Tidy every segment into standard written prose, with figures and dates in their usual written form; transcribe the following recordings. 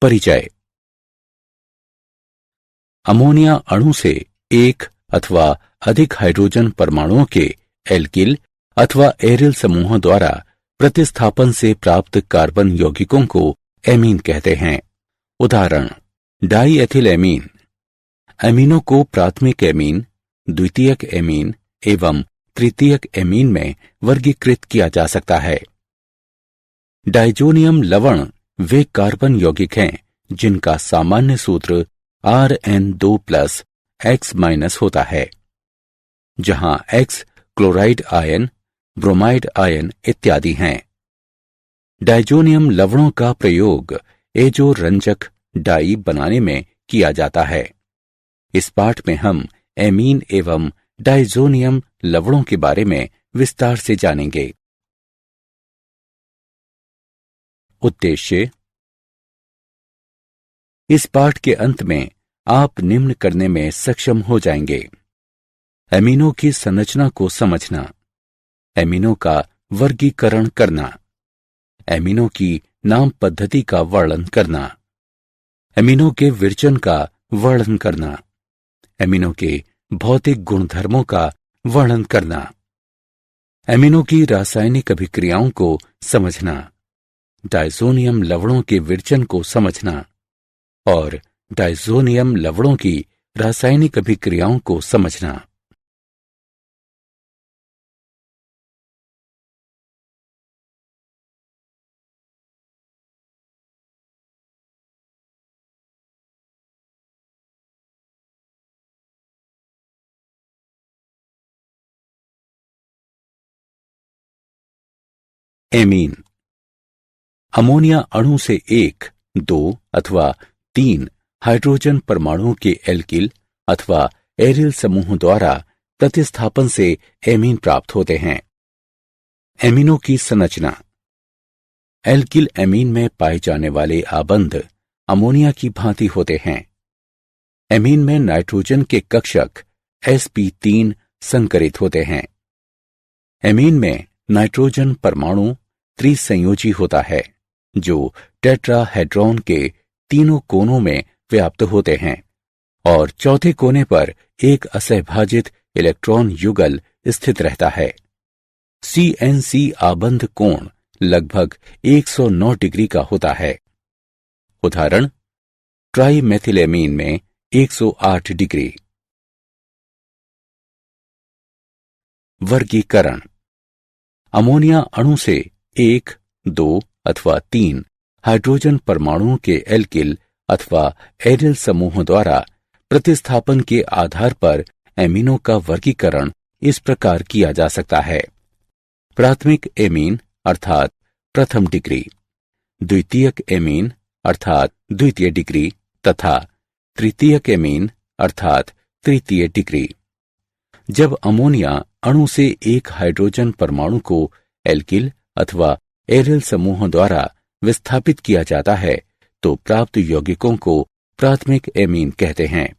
परिचय। अमोनिया अणु से एक अथवा अधिक हाइड्रोजन परमाणुओं के एल्किल अथवा एरिल समूहों द्वारा प्रतिस्थापन से प्राप्त कार्बन यौगिकों को एमीन कहते हैं। उदाहरण: डाई एथिल एमीन। एमीनों को प्राथमिक एमीन, द्वितीयक एमीन एवं तृतीयक एमीन में वर्गीकृत किया जा सकता है। डाइजोनियम लवण वे कार्बन यौगिक हैं जिनका सामान्य सूत्र Rn2+X- होता है, जहां X chloride ion, bromide ion इत्यादि हैं। डाइजोनियम लवणों का प्रयोग एजो रंजक डाई बनाने में किया जाता है। इस पाठ में हम एमीन एवं डाइजोनियम लवणों के बारे में विस्तार से जानेंगे। उद्देश्य: इस पाठ के अंत में आप निम्न करने में सक्षम हो जाएंगे: एमीनों की संरचना को समझना, एमीनों का वर्गीकरण करना, एमीनों की नाम पद्धति का वर्णन करना, एमीनों के विरचन का वर्णन करना, एमीनों के भौतिक गुणधर्मों का वर्णन करना, एमीनों की रासायनिक अभिक्रियाओं को समझना, डाइजोनियम लवणों के विरचन को समझना और डाइजोनियम लवणों की रासायनिक अभिक्रियाओं को समझना। एमीन। अमोनिया अणु से एक, दो अथवा तीन हाइड्रोजन परमाणुओं के एल्किल अथवा एरिल समूह द्वारा प्रतिस्थापन से एमीन प्राप्त होते हैं। एमीनों की संरचना। एल्किल एमीन में पाए जाने वाले आबंध अमोनिया की भांति होते हैं। एमीन में नाइट्रोजन के कक्षक sp3 संकरित होते हैं। एमीन में नाइट्रोजन परमाणु त्रिसंयोजी होता है जो टेट्राहेड्रॉन के तीनों कोनों में व्याप्त होते हैं और चौथे कोने पर एक असहभाजित इलेक्ट्रॉन युगल स्थित रहता है। CNC आबंध कोण लगभग 109 डिग्री का होता है। उदाहरण: ट्राइमेथिलेमीन में 108 डिग्री। वर्गीकरण। अमोनिया अणु से एक, दो अथवा तीन हाइड्रोजन परमाणुओं के एल्किल अथवा एरिल समूह द्वारा प्रतिस्थापन के आधार पर एमीनों का वर्गीकरण इस प्रकार किया जा सकता है: प्राथमिक एमीन अर्थात प्रथम डिग्री, द्वितीयक एमीन अर्थात द्वितीय डिग्री तथा तृतीयक एमीन अर्थात तृतीय डिग्री। जब अमोनिया अणु से एक हाइड्रोजन परमाणु को एल्किल अथवा एरिल समूह द्वारा विस्थापित किया जाता है तो प्राप्त यौगिकों को प्राथमिक एमीन कहते हैं।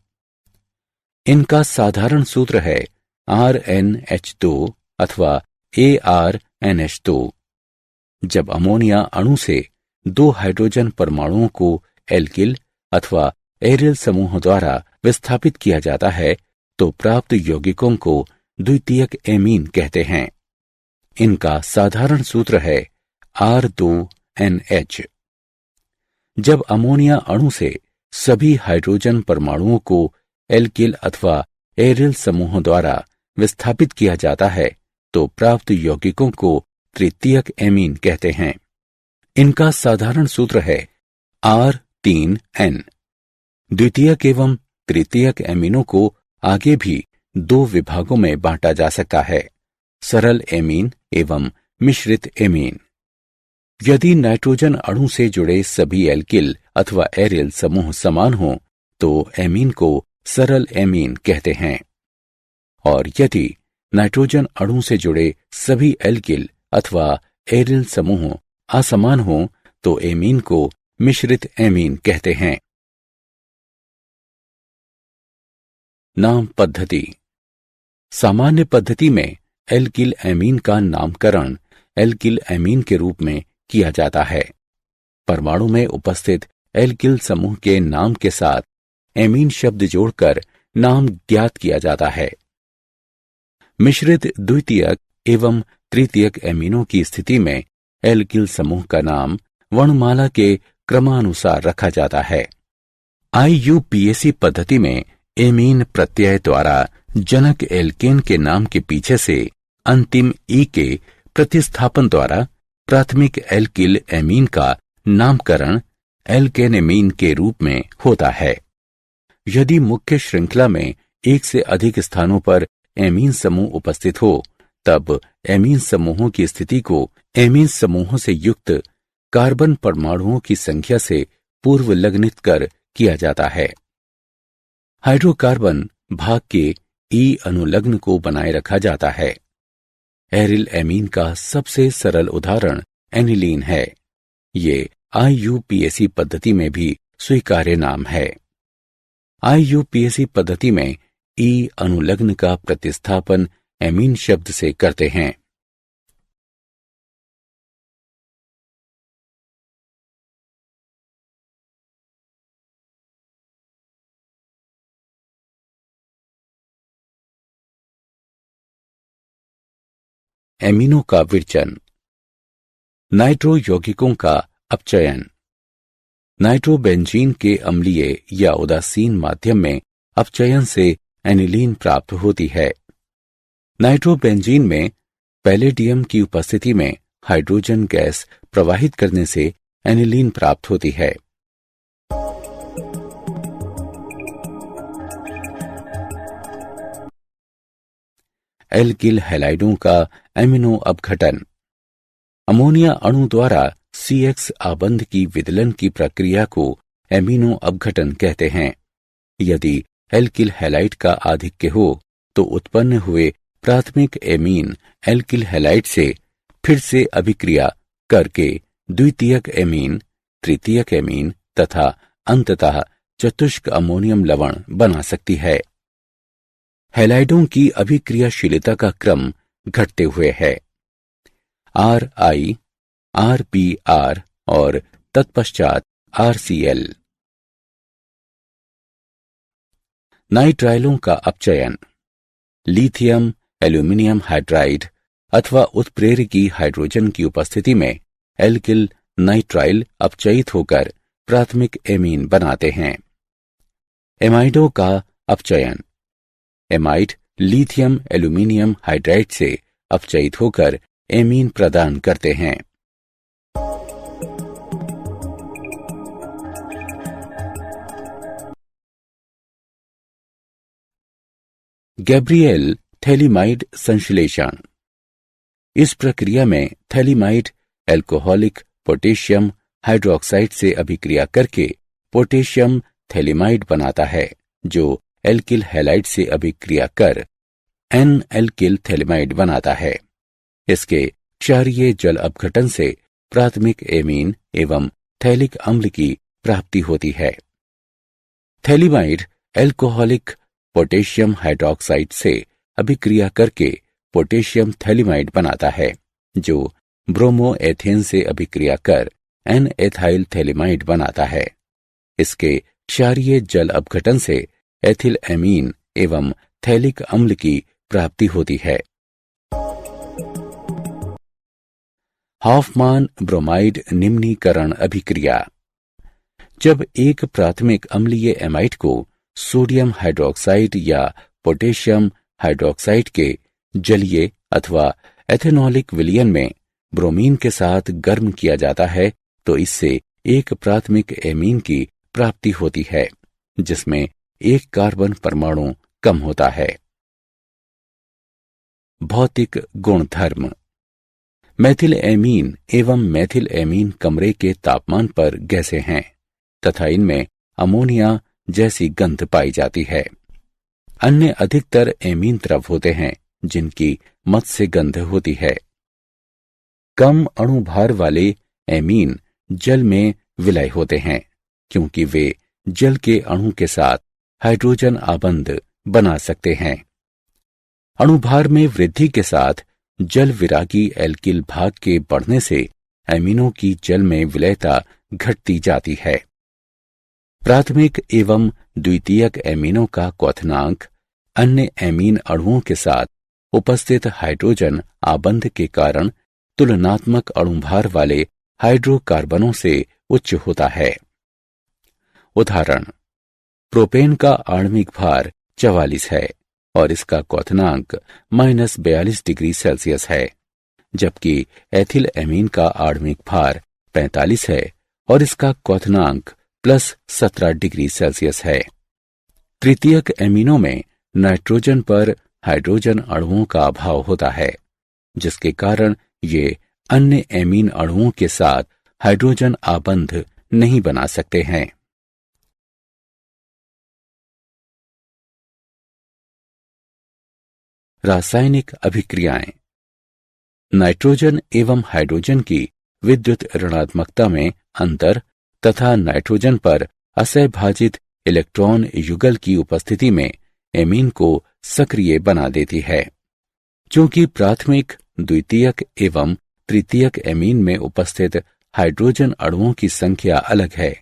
इनका साधारण सूत्र है RnH2 अथवा ArNH2। जब अमोनिया अणु से दो हाइड्रोजन परमाणुओं को एल्किल अथवा एरिल समूह द्वारा विस्थापित किया जाता है तो प्राप्त यौगिकों को द्वितीयक एमीन कहते हैं। इनका साधारण सूत्र है R2NH। जब अमोनिया अणु से सभी हाइड्रोजन परमाणुओं को एल्किल अथवा एरिल समूह द्वारा विस्थापित किया जाता है तो प्राप्त यौगिकों को तृतीयक एमीन कहते हैं। इनका साधारण सूत्र है R3N। द्वितीयक एवं तृतीयक एमीनों को आगे भी दो विभागों में बांटा जा सकता है: सरल एमीन एवं मिश्रित एमीन। यदि नाइट्रोजन अणु से जुड़े सभी एल्किल अथवा एरिल समूह समान हों तो एमीन को सरल एमीन कहते हैं और यदि नाइट्रोजन अणु से जुड़े सभी एल्किल अथवा एरिल समूह असमान हों तो एमीन को मिश्रित एमीन कहते हैं। नाम पद्धति। सामान्य पद्धति में एल्किल एमीन का नामकरण एल्किल एमीन के रूप में किया जाता है। परमाणु में उपस्थित एल्किल समूह के नाम के साथ एमीन शब्द जोड़कर नाम ज्ञात किया जाता है। मिश्रित द्वितीयक एवं तृतीयक एमीनों की स्थिति में एल्किल समूह का नाम वर्णमाला के क्रमानुसार रखा जाता है। IUPAC पद्धति में एमीन प्रत्यय द्वारा जनक एल्केन के नाम के पीछे से अंतिम ई के प्रतिस्थापन द्वारा प्राथमिक एल्किल एमीन का नामकरण एल्केनेमीन के रूप में होता है। यदि मुख्य श्रृंखला में एक से अधिक स्थानों पर एमीन समूह उपस्थित हो, तब एमीन समूहों की स्थिति को एमीन समूहों से युक्त कार्बन परमाणुओं की संख्या से पूर्व लग्नित कर किया जाता है। हाइड्रोकार्बन भाग के ई अनुलग्न को बनाए रखा जाता है। एरिल एमीन का सबसे सरल उदाहरण एनिलीन है। ये IUPAC पद्धति में भी स्वीकार्य नाम है। IUPAC पद्धति में ई अनुलग्न का प्रतिस्थापन एमीन शब्द से करते हैं। एमीनों का विरचन। नाइट्रो यौगिकों का अपचयन। नाइट्रोबेंजीन के अम्लीय या उदासीन माध्यम में अपचयन से एनिलीन प्राप्त होती है। नाइट्रोबेंजीन में पैलेडियम की उपस्थिति में हाइड्रोजन गैस प्रवाहित करने से एनिलीन प्राप्त होती है। एल्किल हैलाइडों का एमिनो अपघटन। अमोनिया अणु द्वारा CX आबंध की विदलन की प्रक्रिया को एमिनो अपघटन कहते हैं। यदि एल्किल हैलाइड का आधिक्य हो तो उत्पन्न हुए प्राथमिक एमीन एल्किल हैलाइड से फिर से अभिक्रिया करके द्वितीयक एमीन, तृतीयक एमीन तथा अंततः चतुष्क अमोनियम लवण बना सकती है। हैलाइडों की अभिक्रियाशीलता का क्रम घटते हुए है। RI, RPR और तत्पश्चात RCl। नाइट्राइलों का अपचयन। लिथियम एल्यूमिनियम हाइड्राइड अथवा उत्प्रेरकी हाइड्रोजन की उपस्थिति में एल्किल नाइट्राइल अपचयित होकर प्राथमिक एमीन बनाते हैं। एमाइडों का अपचयन। एमाइड लिथियम एल्यूमिनियम हाइड्राइड से अपचयित होकर एमीन प्रदान करते हैं। गैब्रिएल थैलीमाइड संश्लेषण। इस प्रक्रिया में थैलीमाइड एल्कोहलिक पोटेशियम हाइड्रोक्साइड से अभिक्रिया करके पोटेशियम थैलीमाइड बनाता है, जो एल्किल हैलाइड से अभिक्रिया कर N-एल्किल थैलीमाइड बनाता है। इसके क्षारीय जल अपघटन से प्राथमिक एमीन एवं थैलिक अम्ल की प्राप्ति होती है। थैलीमाइड एल्कोहलिक पोटेशियम हाइड्रोक्साइड से अभिक्रिया करके पोटेशियम थैलीमाइड बनाता है, जो ब्रोमो एथेन से अभिक्रिया कर N-एथाइल थैलीमाइड बनाता है। इसके क्षारीय जल अपघटन से एथिल एमीन एवं थैलिक अम्ल की प्राप्ति होती है। हॉफमान ब्रोमाइड निम्नीकरण अभिक्रिया। जब एक प्राथमिक अम्लीय एमाइड को सोडियम हाइड्रोक्साइड या पोटेशियम हाइड्रोक्साइड के जलीय अथवा एथेनॉलिक विलयन में ब्रोमीन के साथ गर्म किया जाता है, तो इससे एक प्राथमिक एमीन की प्राप्ति होती है, जिसमें एक कार्बन परमाणु कम होता है। भौतिक गुणधर्म। मेथिल एमीन एवं मेथिल एमीन कमरे के तापमान पर गैसें हैं तथा इनमें अमोनिया जैसी गंध पाई जाती है। अन्य अधिकतर एमीन द्रव होते हैं जिनकी मत से गंध होती है। कम अणुभार वाले एमीन जल में विलय होते हैं, क्योंकि वे जल के अणु के साथ हाइड्रोजन आबंध बना सकते हैं। अणुभार में वृद्धि के साथ जल विरागी एल्किल भाग के बढ़ने से एमीनों की जल में विलयता घटती जाती है। प्राथमिक एवं द्वितीयक एमीनों का क्वथनांक अन्य एमीन अणुओं के साथ उपस्थित हाइड्रोजन आबंध के कारण तुलनात्मक अणुभार वाले हाइड्रोकार्बनों से उच्च होता है। उदाहरण, प्रोपेन का आणविक भार 44 है और इसका क्वथनांक -42 डिग्री सेल्सियस है, जबकि एथिल एमीन का आणविक भार 45 है और इसका क्वथनांक +17 डिग्री सेल्सियस है। तृतीयक एमीनों में नाइट्रोजन पर हाइड्रोजन अणुओं का अभाव होता है, जिसके कारण ये अन्य एमीन अणुओं के साथ हाइड्रोजन आबंध नहीं बना सकते हैं। रासायनिक अभिक्रियाएं। नाइट्रोजन एवं हाइड्रोजन की विद्युत ऋणात्मकता में अंतर तथा नाइट्रोजन पर असहभाजित इलेक्ट्रॉन युगल की उपस्थिति में एमीन को सक्रिय बना देती है। क्योंकि प्राथमिक, द्वितीयक एवं तृतीयक एमीन में उपस्थित हाइड्रोजन अणुओं की संख्या अलग है,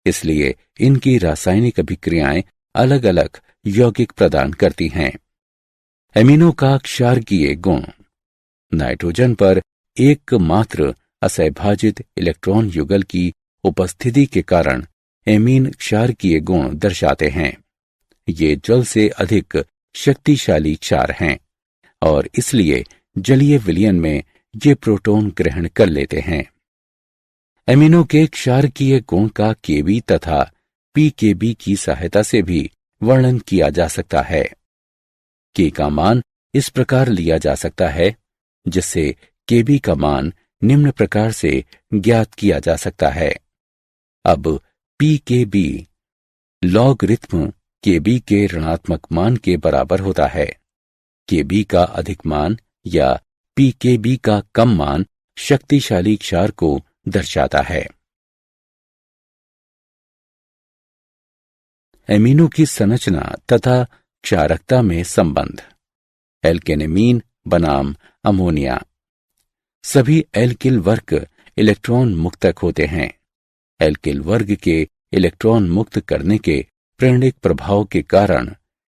इसलिए इनकी रासायनिक अभिक्रियाएं अलग अलग यौगिक प्रदान करती हैं। एमीनों का क्षारकीय गुण। नाइट्रोजन पर एकमात्र असहभाजित इलेक्ट्रॉन युगल की उपस्थिति के कारण एमीन क्षारकीय गुण दर्शाते हैं। ये जल से अधिक शक्तिशाली क्षार हैं और इसलिए जलीय विलयन में ये प्रोटॉन ग्रहण कर लेते हैं। एमीनों के क्षारकीय गुण का केबी तथा पीकेबी की सहायता से भी वर्णन किया जा सकता है। के का मान इस प्रकार लिया जा सकता है, जिससे केबी का मान निम्न प्रकार से ज्ञात किया जा सकता है। अब पीकेबी लॉगरिथम केबी के ऋणात्मक मान के बराबर होता है। केबी का अधिक मान या पीकेबी का कम मान शक्तिशाली क्षार को दर्शाता है। एमीनों की संरचना तथा क्षारकता में संबंध। एल्केनेमीन बनाम अमोनिया। सभी एल्किल वर्ग इलेक्ट्रॉन मुक्तक होते हैं। एल्किल वर्ग के इलेक्ट्रॉन मुक्त करने के प्रेरणिक प्रभाव के कारण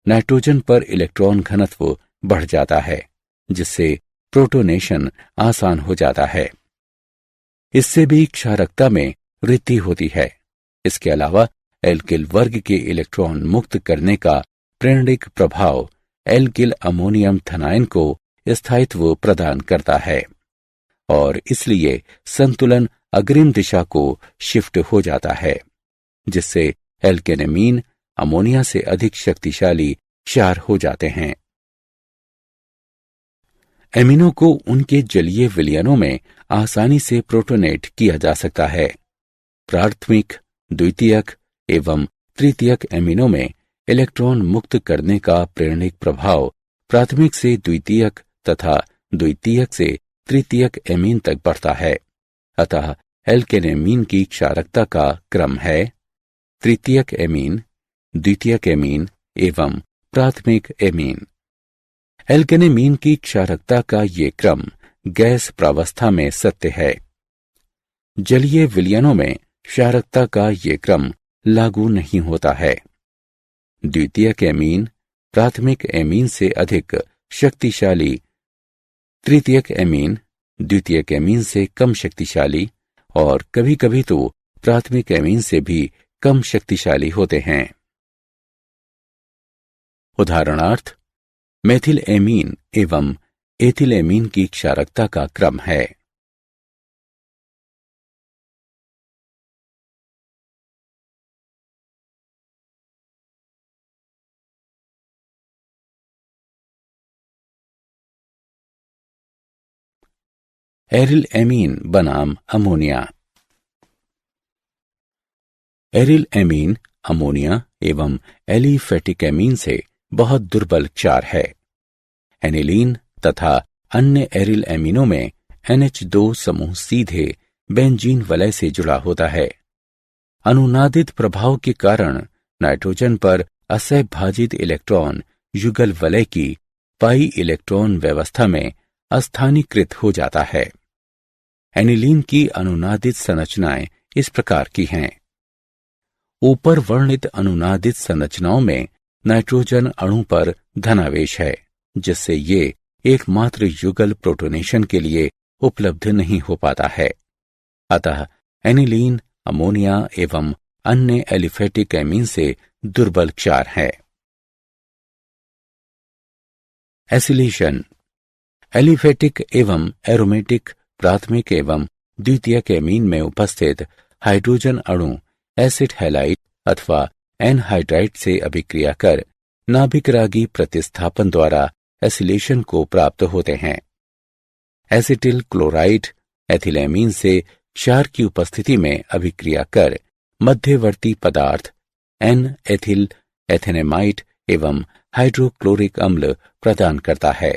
नाइट्रोजन पर इलेक्ट्रॉन घनत्व बढ़ जाता है, जिससे प्रोटोनेशन आसान हो जाता है। इससे भी क्षारकता में वृद्धि होती है। इसके अलावा एल्किल वर्ग के इलेक्ट्रॉन मुक्त करने का प्रेरणिक प्रभाव एल्किल अमोनियम थनाइन को स्थायित्व प्रदान करता है और इसलिए संतुलन अग्रिम दिशा को शिफ्ट हो जाता है, जिससे एल्केनेमीन अमोनिया से अधिक शक्तिशाली क्षार हो जाते हैं। एमीनों को उनके जलीय विलयनों में आसानी से प्रोटोनेट किया जा सकता है। प्राथमिक, द्वितीयक एवं तृतीयक एमीनों में इलेक्ट्रॉन मुक्त करने का प्रेरणिक प्रभाव प्राथमिक से द्वितीयक तथा द्वितीयक से तृतीयक एमीन तक बढ़ता है। अतः एल्केनेमीन की क्षारकता का क्रम है तृतीयक एमीन, द्वितीयक एमीन एवं प्राथमिक एमीन। एल्केनेमीन की क्षारकता का ये क्रम गैस प्रावस्था में सत्य है। जलीय विलयनों में क्षारकता का ये क्रम लागू नहीं होता है। द्वितीयक एमीन प्राथमिक एमीन से अधिक शक्तिशाली, तृतीयक एमीन द्वितीयक एमीन से कम शक्तिशाली और कभी कभी तो प्राथमिक एमीन से भी कम शक्तिशाली होते हैं। उदाहरणार्थ, मेथिल एमीन एवं एथिल एमीन की क्षारकता का क्रम है एरिल एमीन बनाम अमोनिया। एरिल एमीन अमोनिया एवं एलिफेटिक एमीन से बहुत दुर्बल क्षार है। एनिलीन तथा अन्य एरिल एमीनों में NH2 समूह सीधे बेंजीन वलय से जुड़ा होता है। अनुनादित प्रभाव के कारण नाइट्रोजन पर असहभाजित इलेक्ट्रॉन युगल वलय की पाई इलेक्ट्रॉन व्यवस्था में अस्थानीकृत हो जाता है। एनिलीन की अनुनादित संरचनाएं इस प्रकार की हैं। ऊपर वर्णित अनुनादित संरचनाओं में नाइट्रोजन अणु पर धनावेश है, जिससे ये एकमात्र युगल प्रोटोनेशन के लिए उपलब्ध नहीं हो पाता है। अतः एनिलीन अमोनिया एवं अन्य एलिफेटिक एमीन से दुर्बल क्षार है। एसिलेशन। एलिफेटिक एवं एरोमेटिक प्राथमिक एवं द्वितीयक एमीन में उपस्थित हाइड्रोजन अणु एसिड हैलाइड अथवा एनहाइड्राइड से अभिक्रिया कर नाभिकरागी प्रतिस्थापन द्वारा एसिलेशन को प्राप्त होते हैं। एसिटिल क्लोराइड एथिलेमीन से क्षार की उपस्थिति में अभिक्रिया कर मध्यवर्ती पदार्थ एन एथिल एथेनेमाइड एवं हाइड्रोक्लोरिक अम्ल प्रदान करता है।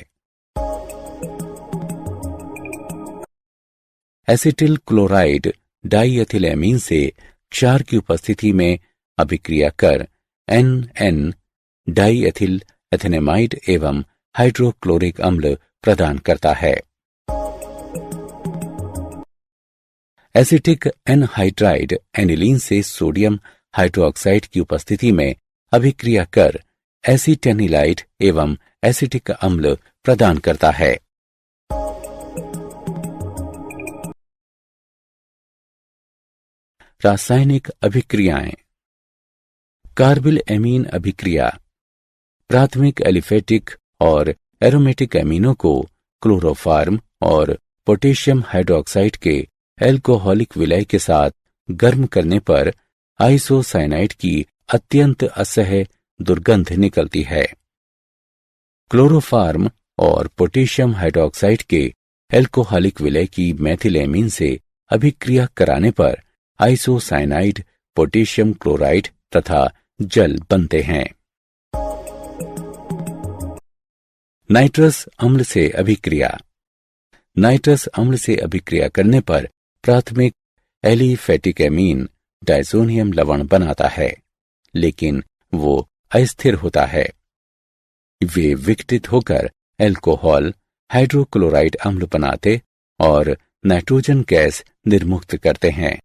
एसिटिल क्लोराइड डाईएथिलेमीन से क्षार की उपस्थिति में अभिक्रिया कर एन डाईएथिल एथेनेमाइड एवं हाइड्रोक्लोरिक अम्ल प्रदान करता है। एसिटिक एनहाइड्राइड एनिलीन से सोडियम हाइड्रोक्साइड की उपस्थिति में अभिक्रिया कर एसिटेनिलाइड एवं एसिटिक अम्ल प्रदान करता है। रासायनिक अभिक्रियाएं। कार्बिल एमीन अभिक्रिया प्राथमिक एलिफेटिक और एरोमेटिक एमीनों को क्लोरोफार्म और पोटेशियम हाइड्रोक्साइड के एल्कोहलिक विलय के साथ गर्म करने पर आइसोसाइनाइड की अत्यंत असह्य दुर्गंध निकलती है। क्लोरोफार्म और पोटेशियम हाइड्रोक्साइड के एल्कोहलिक विलय की मेथिलेमीन से अभिक्रिया कराने पर आइसोसाइनाइड, पोटेशियम क्लोराइड तथा जल बनते हैं। नाइट्रस अम्ल से अभिक्रिया। नाइट्रस अम्ल से अभिक्रिया करने पर प्राथमिक एलिफेटिक एमीन डायज़ोनियम लवण बनाता है, लेकिन वो अस्थिर होता है। वे विघटित होकर एल्कोहल, हाइड्रोक्लोराइड अम्ल बनाते और नाइट्रोजन गैस निर्मुक्त करते हैं।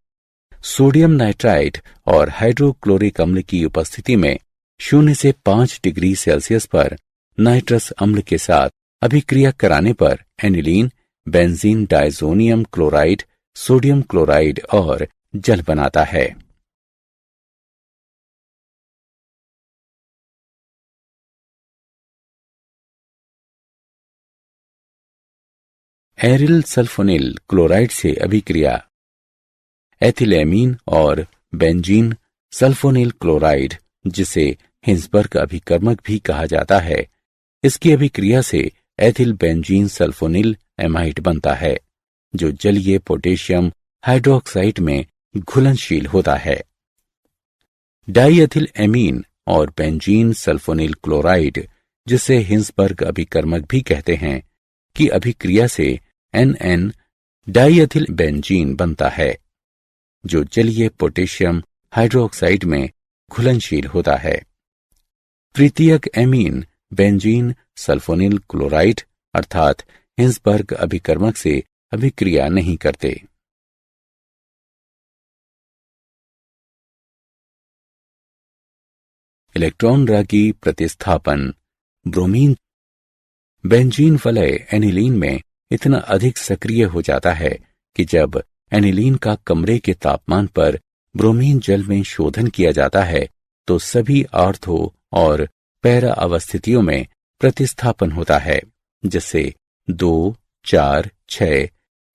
सोडियम नाइट्राइड और हाइड्रोक्लोरिक अम्ल की उपस्थिति में 0 से 5 डिग्री सेल्सियस पर नाइट्रस अम्ल के साथ अभिक्रिया कराने पर aniline, benzene diazonium chloride, sodium chloride और जल बनाता है। एरिल सल्फोनिल क्लोराइड से अभिक्रिया। एथिलेमीन और बेंजीन सल्फोनिल क्लोराइड, जिसे हिंसबर्ग अभिकर्मक भी कहा जाता है, इसकी अभिक्रिया से एथिल बेंजीन सल्फोनिल एमाइड बनता है, जो जलीय पोटेशियम हाइड्रोक्साइड में घुलनशील होता है। डाईएथिल एमीन और बेंजीन सल्फोनिल क्लोराइड, जिसे हिंसबर्ग अभिकर्मक भी कहते हैं, की अभिक्रिया से एन डाईएथिल बेंजीन बनता है, जो जलीय पोटेशियम हाइड्रोक्साइड में घुलनशील होता है। तृतीयक एमीन बेंजीन सल्फोनिल क्लोराइड अर्थात हिंसबर्ग अभिकर्मक से अभिक्रिया नहीं करते। इलेक्ट्रॉन रागी प्रतिस्थापन। ब्रोमीन। बेंजीन वलय एनिलीन में इतना अधिक सक्रिय हो जाता है कि जब एनिलीन का कमरे के तापमान पर ब्रोमीन जल में शोधन किया जाता है तो सभी आर्थो और पैरा अवस्थितियों में प्रतिस्थापन होता है, जिससे 2, 4, 6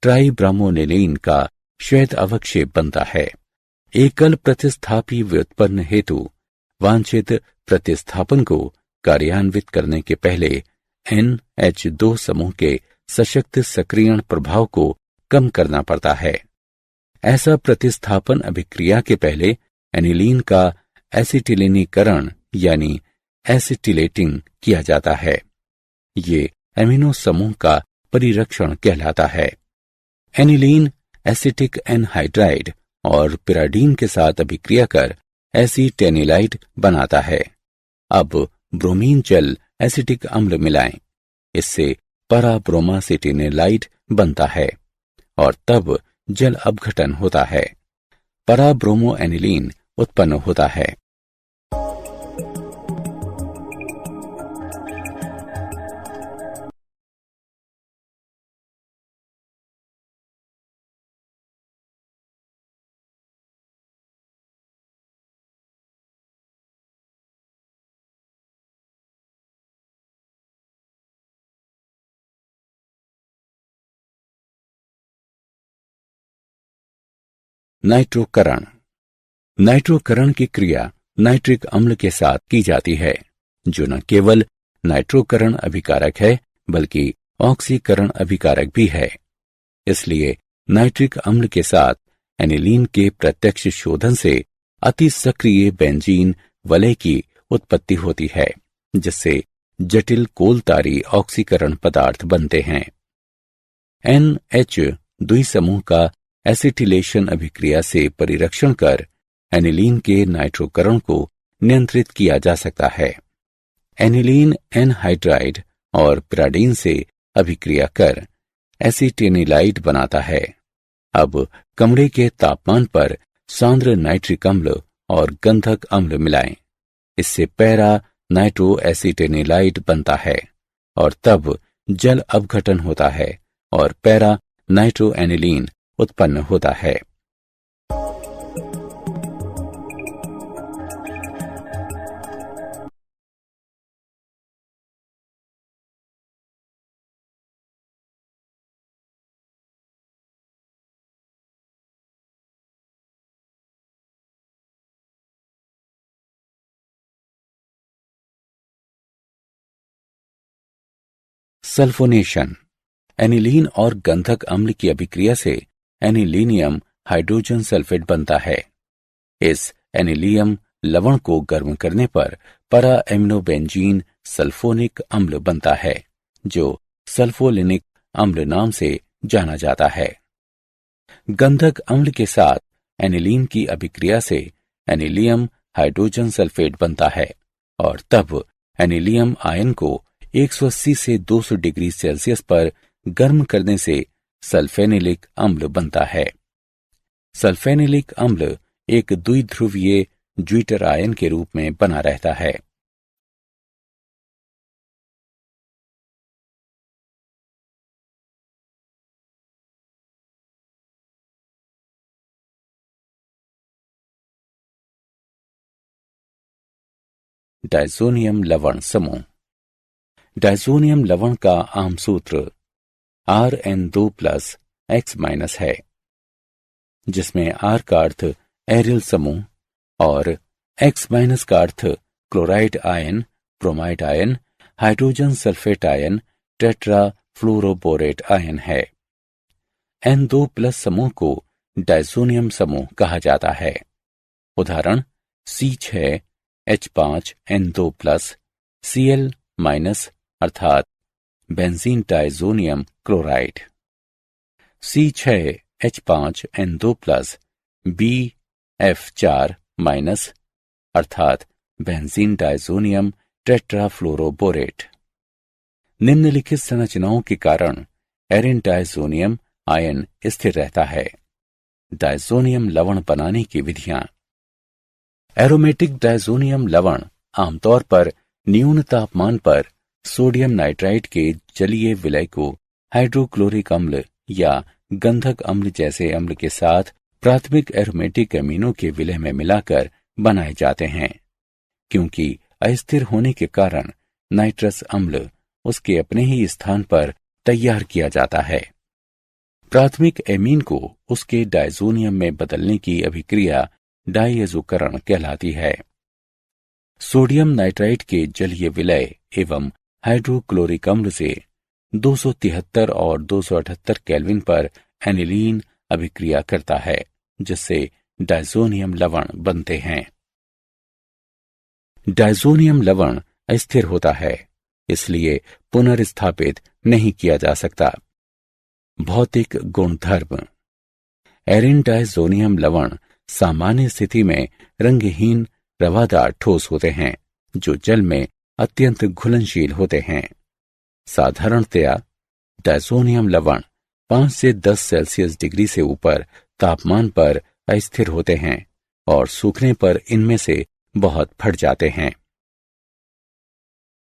ट्राइब्रामोनिलीन का श्वेत अवक्षेप बनता है। एकल प्रतिस्थापी व्युत्पन्न हेतु वांछित प्रतिस्थापन को कार्यान्वित करने के पहले NH2 समूह के सशक्त सक्रियण प्रभाव को कम करना पड़ता है। ऐसा प्रतिस्थापन अभिक्रिया के पहले एनिलीन का एसिटिलीनीकरण यानी एसिटिलेटिंग किया जाता है। ये एमिनो समूह का परिरक्षण कहलाता है। एनिलीन एसिटिक एनहाइड्राइड और पिराडीन के साथ अभिक्रिया कर एसिटेनिलाइड बनाता है। अब ब्रोमीन जल एसिटिक अम्ल मिलाएं, इससे पराब्रोमासिटिनिलाइड बनता है और तब जल अपघटन होता है। पराब्रोमो एनिलीन उत्पन्न होता है। नाइट्रोकरण। नाइट्रोकरण की क्रिया नाइट्रिक अम्ल के साथ की जाती है, जो न केवल नाइट्रोकरण अभिकारक है बल्कि ऑक्सीकरण अभिकारक भी है। इसलिए नाइट्रिक अम्ल के साथ एनिलीन के प्रत्यक्ष शोधन से अति सक्रिय बेंजीन वलय की उत्पत्ति होती है, जिससे जटिल कोलतारी ऑक्सीकरण पदार्थ बनते हैं। NH द्विसमूह का एसिटिलेशन अभिक्रिया से परिरक्षण कर एनिलीन के नाइट्रोकरण को नियंत्रित किया जा सकता है। एनिलीन एनहाइड्राइड और पिराडीन से अभिक्रिया कर एसिटेनिलाइड बनाता है। अब कमरे के तापमान पर सांद्र नाइट्रिक अम्ल और गंधक अम्ल मिलाएं। इससे पैरा नाइट्रो एसिटेनिलाइड बनता है और तब जल अपघटन होता है और पैरा नाइट्रो एनिलीन उत्पन्न होता है। सल्फोनेशन। एनिलीन और गंधक अम्ल की अभिक्रिया से एनिलीनियम हाइड्रोजन सल्फेट बनता है। इस एनिलियम लवण को गर्म करने पर para एमिनोबेंजीन सल्फोनिक अम्ल बनता है, जो सल्फोलिनिक अम्ल नाम से जाना जाता है। गंधक अम्ल के साथ एनिलीन की अभिक्रिया से एनिलियम हाइड्रोजन सल्फेट बनता है और तब एनिलियम आयन को 180 से 200 डिग्री सेल्सियस पर गर्म करने से सल्फेनिलिक अम्ल बनता है। सल्फेनिलिक अम्ल एक द्विध्रुवीय ज्विटर आयन के रूप में बना रहता है। डायज़ोनियम लवण समूह। डायज़ोनियम लवण का आम सूत्र Rn2+X- है, जिसमें R का अर्थ एरिल समूह और X- का अर्थ chloride ion, bromide ion, hydrogen sulphate ion, tetrafluoroborate ion है। N2+ समूह को डायज़ोनियम समूह कहा जाता है। उदाहरण C6H5N2+ Cl- अर्थात benzene diazonium chloride, C6H5N2+ BF4- अर्थात बेंजीन डायज़ोनियम टेट्राफ्लोरोबोरेट। निम्नलिखित संरचनाओं के कारण एरिन डायज़ोनियम आयन स्थिर रहता है। डायज़ोनियम लवण बनाने की विधियां। एरोमेटिक डायज़ोनियम लवण आमतौर पर न्यून तापमान पर सोडियम नाइट्राइट के जलीय विलय को हाइड्रोक्लोरिक अम्ल या गंधक अम्ल जैसे अम्ल के साथ प्राथमिक एरोमेटिक अमीनों के विलय में मिलाकर बनाए जाते हैं। क्योंकि अस्थिर होने के कारण नाइट्रस अम्ल उसके अपने ही स्थान पर तैयार किया जाता है। प्राथमिक एमीन को उसके डायज़ोनियम में बदलने की अभिक्रिया डायज़ोकरण कहलाती है। सोडियम नाइट्राइट के जलीय विलय एवं हाइड्रोक्लोरिक अम्ल से 273 और 278 केल्विन पर एनिलीन अभिक्रिया करता है, जिससे डायज़ोनियम लवण बनते हैं। डायज़ोनियम लवण अस्थिर होता है, इसलिए पुनर्स्थापित नहीं किया जा सकता। भौतिक गुणधर्म। एरिन डायज़ोनियम लवण सामान्य स्थिति में रंगहीन रवादार ठोस होते हैं, जो जल में अत्यंत घुलनशील होते हैं। साधारणतया डायज़ोनियम लवण 5 से 10 सेल्सियस डिग्री से ऊपर तापमान पर अस्थिर होते हैं और सूखने पर इनमें से बहुत फट जाते हैं।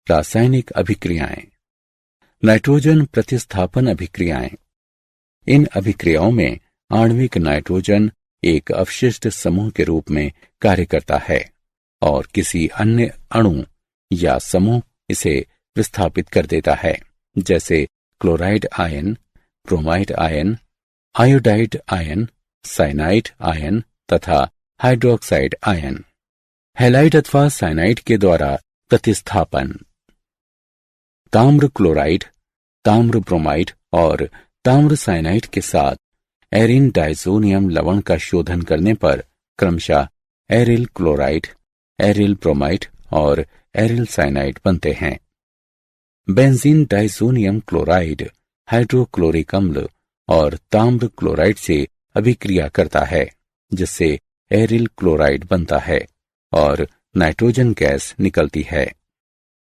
रासायनिक अभिक्रियाएं। नाइट्रोजन प्रतिस्थापन अभिक्रियाएं। इन अभिक्रियाओं में आणविक नाइट्रोजन एक अवशिष्ट समूह के रूप में कार्य करता है और किसी अन्य अणु या समूह इसे विस्थापित कर देता है, जैसे chloride ion, bromide ion, iodide ion, cyanide ion तथा हाइड्रोक्साइड आयन। हैलाइड अथवा साइनाइड के द्वारा प्रतिस्थापन। ताम्र क्लोराइड, ताम्र ब्रोमाइड और ताम्र साइनाइड के साथ एरिन डाइजोनियम लवण का शोधन करने पर क्रमशः एरिल क्लोराइड, एरिल ब्रोमाइड और एरिल साइनाइड बनते हैं। बेंजीन डाइजोनियम क्लोराइड हाइड्रोक्लोरिक अम्ल और ताम्र क्लोराइड से अभिक्रिया करता है, जिससे एरिल क्लोराइड बनता है और नाइट्रोजन गैस निकलती है।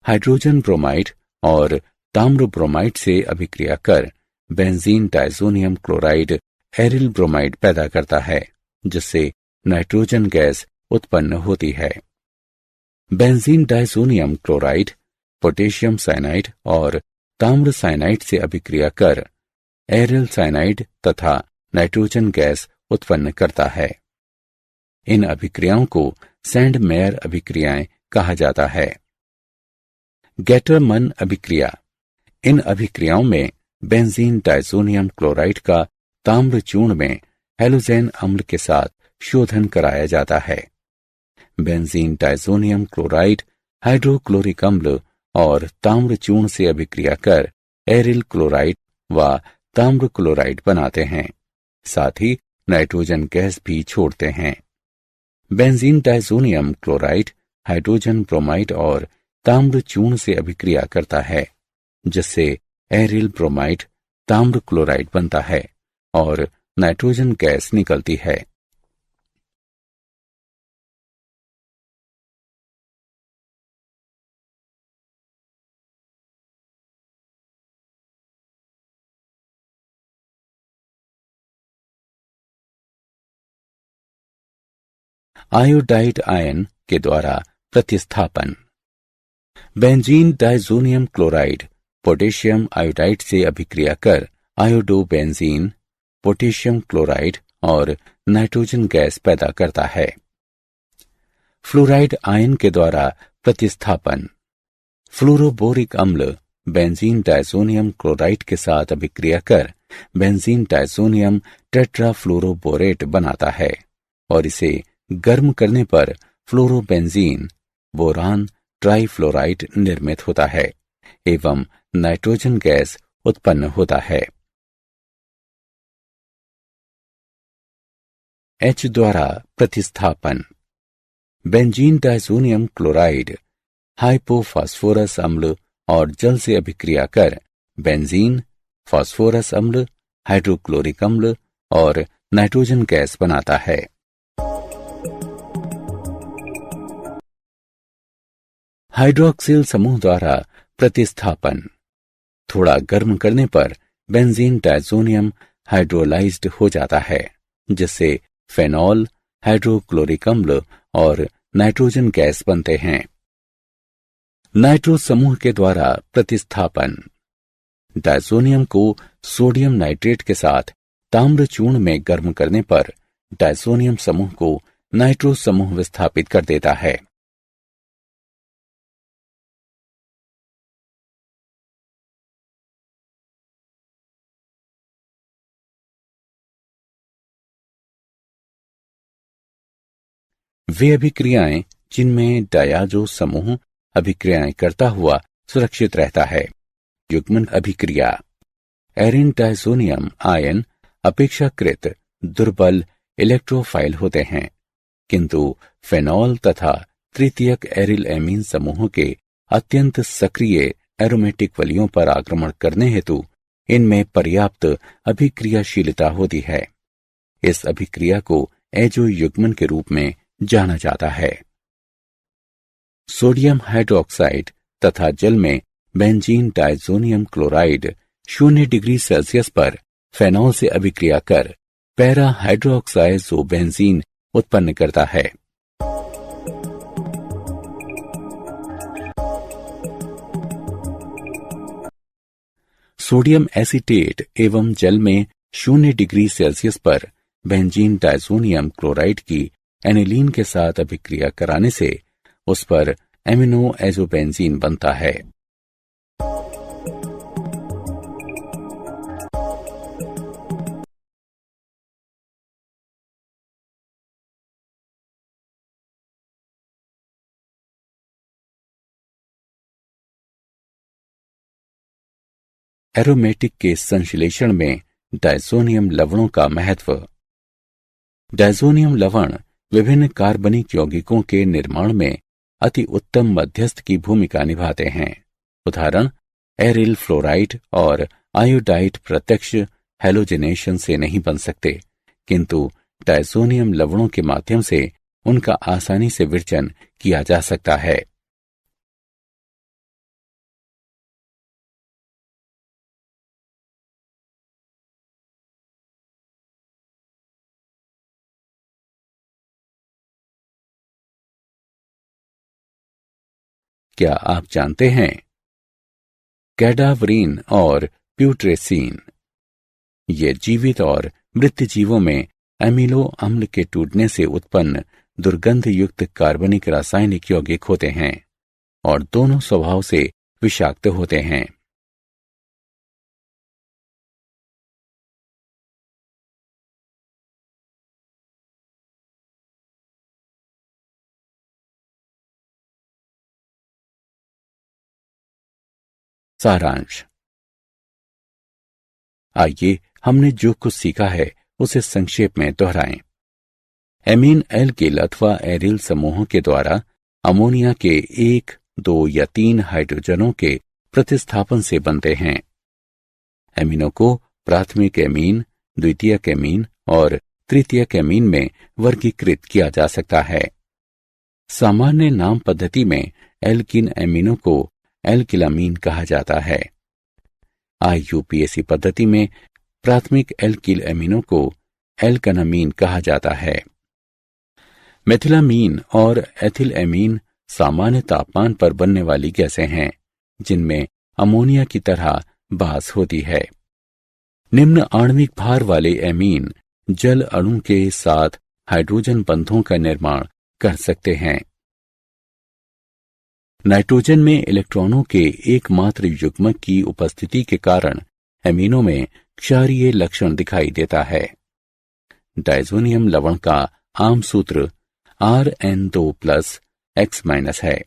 हाइड्रोजन ब्रोमाइड और ताम्र ब्रोमाइड से अभिक्रिया कर benzene diazonium chloride aryl bromide पैदा करता है, जिससे नाइट्रोजन गैस उत्पन्न होती है। Benzene diazonium chloride potassium cyanide और ताम्र साइनाइड से अभिक्रिया कर एरिल साइनाइड तथा नाइट्रोजन गैस उत्पन्न करता है। इन अभिक्रियाओं को सैंड मेयर अभिक्रियाएं कहा जाता है। गेटरमन अभिक्रिया। इन अभिक्रियाओं में बेंजीन डाइजोनियम क्लोराइड का ताम्र चूर्ण में हेलोजेन अम्ल के साथ शोधन कराया जाता है। बेंजीन डाइजोनियम क्लोराइड हाइड्रोक्लोरिक अम्ल और ताम्र चूर्ण से अभिक्रिया कर एरिल क्लोराइड व ताम्र क्लोराइड बनाते हैं, साथ ही नाइट्रोजन गैस भी छोड़ते हैं। Benzene diazonium chloride hydrogen bromide और ताम्र चूर्ण से अभिक्रिया करता है, जिससे एरिल ब्रोमाइड ताम्र क्लोराइड बनता है और नाइट्रोजन गैस निकलती है। आयोडाइड आयन के द्वारा प्रतिस्थापन। Benzene diazonium chloride potassium iodide से अभिक्रिया कर आयोडोबेंजीन, पोटेशियम क्लोराइड और नाइट्रोजन गैस पैदा करता है। फ्लोराइड आयन के द्वारा प्रतिस्थापन। फ्लोरोबोरिक अम्ल बेंजीन डाइजोनियम क्लोराइड के साथ अभिक्रिया कर बेंजीन डाइजोनियम टेट्राफ्लोरोबोरेट बनाता है और इसे गर्म करने पर फ्लोरोबेंजीन बोरान ट्राइफ्लोराइड निर्मित होता है एवं नाइट्रोजन गैस उत्पन्न होता है। H द्वारा प्रतिस्थापन। बेंजीन डाइजोनियम क्लोराइड हाइपोफॉस्फोरस अम्ल और जल से अभिक्रिया कर बेंजीन, फास्फोरस अम्ल, हाइड्रोक्लोरिक अम्ल और नाइट्रोजन गैस बनाता है। हाइड्रोक्सिल समूह द्वारा प्रतिस्थापन। थोड़ा गर्म करने पर बेंजीन डाइजोनियम हाइड्रोलाइज्ड हो जाता है, जिससे फेनॉल, हाइड्रोक्लोरिक अम्ल और नाइट्रोजन गैस बनते हैं। नाइट्रो समूह के द्वारा प्रतिस्थापन। डाइजोनियम को सोडियम नाइट्रेट के साथ ताम्र चूर्ण में गर्म करने पर डाइजोनियम समूह को नाइट्रो समूह विस्थापित कर देता है। वे अभिक्रियाएं जिनमें डायाजो समूह अभिक्रियाएं करता हुआ सुरक्षित रहता है। युग्मन अभिक्रिया। एरिन डाइजोनियम आयन अपेक्षाकृत दुर्बल इलेक्ट्रोफाइल होते हैं, किंतु फेनॉल तथा तृतीयक एरिल एमीन समूहों के अत्यंत सक्रिय एरोमेटिक वलियों पर आक्रमण करने हेतु इनमें पर्याप्त अभिक्रियाशीलता होती है। इस अभिक्रिया को एजो युग्मन के रूप में जाना जाता है। सोडियम हाइड्रोक्साइड तथा जल में benzene diazonium chloride 0 degree Celsius पर फेनॉल से अभिक्रिया कर पैरा हाइड्रोक्साइजोबेंजीन उत्पन्न करता है। सोडियम एसीटेट एवं जल में 0 डिग्री सेल्सियस पर बेंजीन डायजोनियम क्लोराइड की एनिलीन के साथ अभिक्रिया कराने से उस पर एमिनो एजोबेंजीन बनता है। एरोमेटिक के संश्लेषण में डायज़ोनियम लवणों का महत्व। डायज़ोनियम लवण विभिन्न कार्बनिक यौगिकों के निर्माण में अति उत्तम मध्यस्थ की भूमिका निभाते हैं। उदाहरण एरिल फ्लोराइड और आयोडाइड प्रत्यक्ष हैलोजेनेशन से नहीं बन सकते, किंतु डायज़ोनियम लवणों के माध्यम से उनका आसानी से विरचन किया जा सकता है। क्या आप जानते हैं कैडावरीन और प्यूट्रेसीन ये जीवित और मृत जीवों में एमिनो अम्ल के टूटने से उत्पन्न दुर्गंध युक्त कार्बनिक रासायनिक यौगिक होते हैं और दोनों स्वभाव से विषाक्त होते हैं। सारांश। आइए हमने जो कुछ सीखा है उसे संक्षेप में दोहराएं। एमीन एल्किल अथवा एरिल समूहों के द्वारा अमोनिया के 1, 2 या 3 हाइड्रोजनों के प्रतिस्थापन से बनते हैं। एमिनो को प्राथमिक एमीन, द्वितीयक एमीन और तृतीयक एमीन में वर्गीकृत किया जा सकता है। सामान्य नाम पद्धति में एल्किन एमिनो को एल्किलामीन कहा जाता है। IUPAC पद्धति में प्राथमिक एल्किल एमिनो को एल्कनामीन कहा जाता है। मेथिलामीन और एथिल एमीन सामान्य तापमान पर बनने वाली गैसें हैं जिनमें अमोनिया की तरह बास होती है। निम्न आणविक भार वाले एमीन जल अणु के साथ हाइड्रोजन बंधों का निर्माण कर सकते हैं। नाइट्रोजन में इलेक्ट्रॉनों के एकमात्र युग्मक की उपस्थिति के कारण एमीनो में क्षारीय लक्षण दिखाई देता है। डायज़ोनियम लवण का आम सूत्र Rn2+X- है,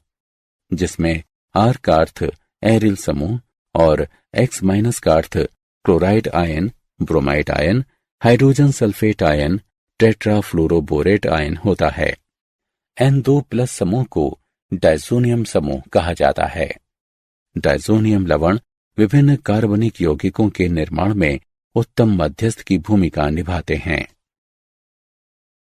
जिसमें R का अर्थ एरिल समूह और X- का अर्थ chloride ion, bromide ion, hydrogen sulphate ion, tetrafluoroborate ion होता है। N2+ समूह को डायज़ोनियम समूह कहा जाता है। डायज़ोनियम लवण विभिन्न कार्बनिक यौगिकों के निर्माण में उत्तम मध्यस्थ की भूमिका निभाते हैं।